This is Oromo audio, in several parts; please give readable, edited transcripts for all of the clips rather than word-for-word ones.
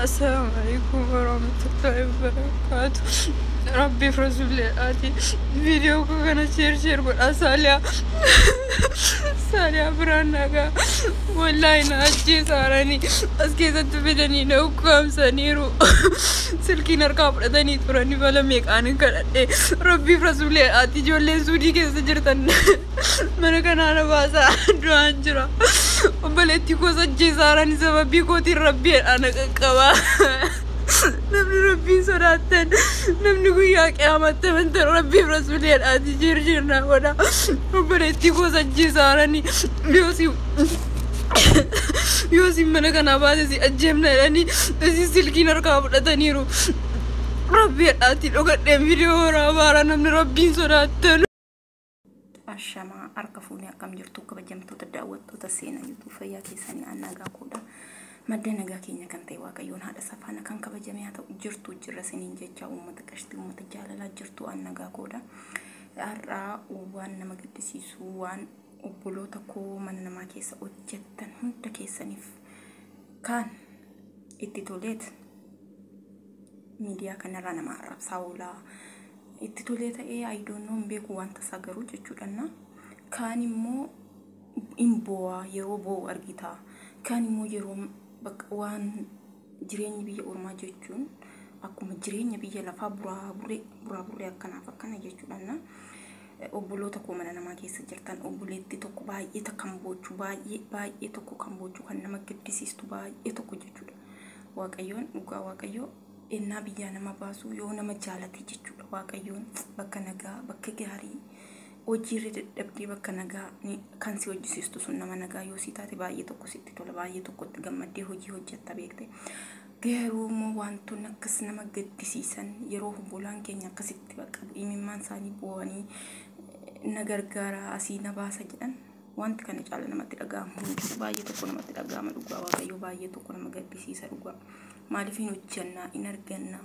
السلام عليكم ورحمة الله وبركاته. ربي في رسول آتي فيديو كنا شير بالأساليا ساليا براناكا والله ناجي سارني أسكيزة تبدني لو كام سنيرو سلكي نركب ردني تراني ولا ميك أنا كده ربي في رسول آتي جولة سودي كيس جرتن من كان أنا باسا دوانجرا وبلتي كوسا جزارني سبب بيكوتي ربي أنا كوا نمني ربي سراتن نمني قويا قيامت من ربي برسولي الآتي جيرنا ولا وبلتي كوسا جزارني يوسي من كان أبادي أجمنا لاني أزي سلكي نركب لتنيرو ربي الآتي لو قد فيديو رابارا نمني ربي سراتن Ashama arkafuni akam jirtu kabajamtu tadawwattu tasina yutu fayya kisani annaga koda madda naga kenya kan tay waaqayyoon hada safana kan kabajame haa ta'u jirtu jirra sinin jecha ummata qashti ummata jaalala jirtu annaga koda arra waan nama gaddisiisu waan obboloota koo mana namaa keessa hojjettan hunda keessaniif kan itti toleet miidiyaa kanarra nama arrabsaa oolaa itti tolee ta'ee I don't know beeku wanta sagaru jechuudha kan immoo imboa yeroo boo argita kan immoo yeroo bakka waan jireenyi biyya ormaa jechuun akkuma jireenya biyya lafaa buraa akkana jechuudha obboloota koo mana namaa keessa jirtan obboleetti tokko baay'ee takkan boochu baay'ee tokko kan boochu kan nama gaddisiistu baay'ee tokko jechuudha waaqayyoon dhugaa waaqayyoo inna biyya nama baasu yoo nama jaalati jechuudha waaqayyoon bakka nagaa bakka gaarii hojiirra dadhabdee bakka nagaa kan si hojjisiistu sun nama nagaa yoo si taate baay'ee tokko sitti tola baay'ee tokkotti gammaddee hojii hojjetta beekte garuu immoo wantoonni akkas nama gaddisiisan yeroo obbolaan keenya akkasitti bakka imimmaan isaanii boo'anii na gargaara asii na baasa jedhan wanti kana caala namatti dhaga'amu baay'ee tokko namatti dhaga'ama dhugaa waaqayyoo baay'ee tokko nama gaddisiisa dhugaa maaliifin hojjannaa in arganna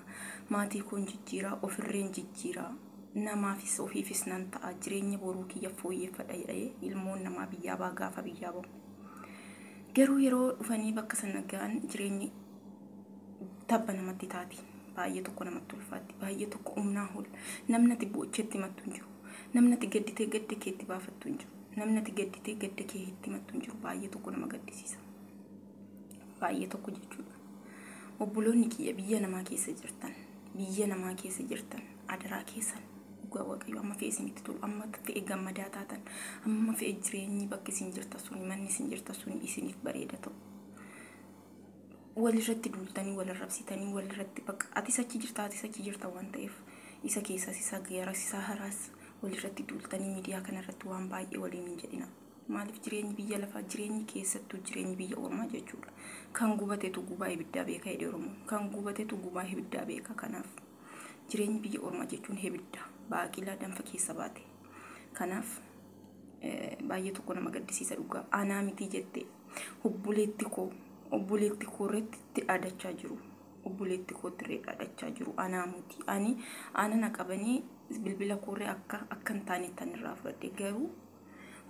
maatii kun jijjiiraa ofirreen jijjiiraa namaafis ofiifis nan ta'a jireenya boruu kiyya fooyyeffadha jedhee ilmoon namaa biyyaa baa gaafa biyyaa ba'u garuu yeroo dhufanii bakka sana ga'an jireenyi tabba namatti taati baay'ee tokko namatti ulfaatti baay'ee tokko humnaa hol namnati boochetti mattu hin jiru namnati gadditee gadda keetti baafattu hin jiru namnati gadditee gadda kee itti mattu hin jiru baay'ee tokko nama gaddisiisa baay'ee tokko jechuudha obboloonni kiyya biyya namaa keessa jirtan adaraa keessan dhugaa waaqayyo amma fe'e isinitti tolu amma fe'e gammadaa taatan amma fe'e jireenyi bakki isin jirta suni manni isin jirta suni isiniif bareeda ta'u walirratti duultanii walirrabsitanii walirratti bakka ati sachi jirta waan ta'eef isa keessas isa geeras isa haraas walirratti duultanii miidiyaa kanarratti waan baay'ee waliin hin jedhina maaliif jireenyi biyya lafaa jireenyi keessattuu jireenyi biyya ormaa jechuudha kan gubateetu gubaa ibiddaa beeka jedhe oromoon kan gubateetu gubaa ibiddaa beeka kanaaf jireenyi biyya ormaa jechuun ibidda baaqilaa danfa keessa baate kanaaf baay'ee tokko nama gaddisiisa dhugaa anaa miti jette obboleetti koo irratti dhaadachaa jiru obboleetti koo irratti dhaadachaa jiru anaa muti ani ana qabanii bilbila kooree akka hin taane tan irraa fudhadhe garuu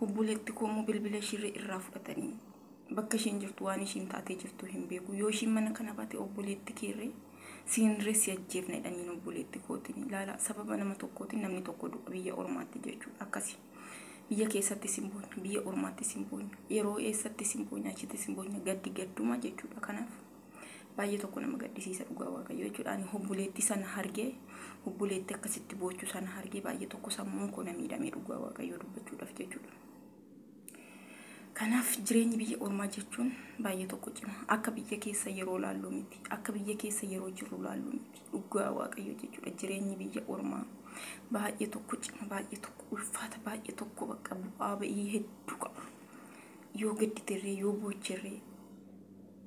obboleetti koo immoo bilbila shirree irraa fudhatanii bakka isheen jirtu waan isheen taatee jirtu hin beeku yoo isheen mana kana baate obboleetti keerree siinree si ajjeefna jedhanii obboleetti kootiin ilaala sababa nama tokkootiin namni tokko du'a biyya ormaatti jechuudha akkasi biyya keessatti simboonya biyya ormaatti simboonya yeroo eessatti simboonya achitti simboonya gaddi gadduma jechuudha kanaaf baay'ee tokko nama gaddisiisa dhugaa waaqayyo jechuudha ani obboleetti sana hargee obboleetti akkasitti boochuu sana hargee baay'ee tokko sammuun koo na miidhamee dhugaa waaqayyo dubbachuudhaaf jechuudha kanaaf jireenyi biyya ormaa jechuun baay'ee tokko cima akka biyya keessa yeroo laallu miti akka biyya keessa yeroo jiru laallu miti dhugaa waaqayyo jechuudha jireenyi biyya ormaa baay'ee tokko cima baay'ee tokko ulfaata baay'ee tokko bakka bu'aa ba'ii hedduu qaba yoo gadditerree yoo boocherree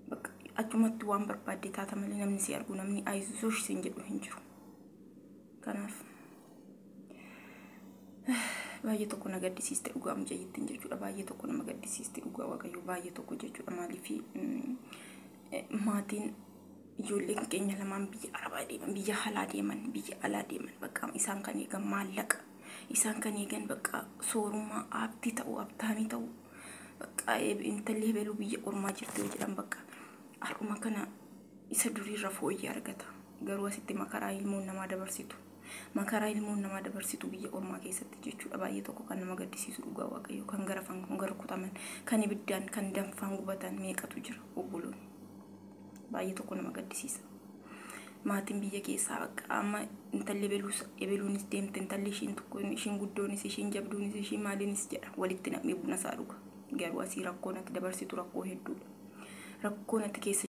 bakka achumatti waan barbaadde taata malee namni si argu namni ayisuush sin jedhu hin jiru kanaaf baay'ee tokko na gaddisiiste dhugaa mujayyittiin jechuudha baay'ee tokko nama gaddisiiste dhugaa waaqayyo baay'ee tokko jechuudha maaliif maatiin ijoolleen keenya lamaan biyya arabaa deeman biyya alaa deeman bakka isaan kan eegan maallaqa isaan kan eegan bakka soorummaa abdii ta'uu abtaanii ta'uu bakka intallee beluu biyya ormaa jirtu jedhan bakka haruma kana isa duriirra fooyyee argata. Garuu asitti makaraa ilmoon namaa dabarsitu. Makaraa ilmoon namaa dabarsitu biyya ormaa keessatti jechuudha. Baay'ee tokko kan nama gaddisiisu dhugaa waaqayyo kan garafan kan garkutaman kan ibiddaan kan danfaan gubatan meeqatu jira obboloon. Baay'ee tokko nama gaddisiisa. Maatiin biyya keessaa bakka amma intalli ebeluunis deemte intalli ishiin tokko ishiin guddoonis ishiin jabduunis ishiin maaliinis jedha walitti nam'ee buna isaa dhuga. Garuu asii rakkoon ati dabarsitu rakkoo hedduudha. Rakkoon ati keessa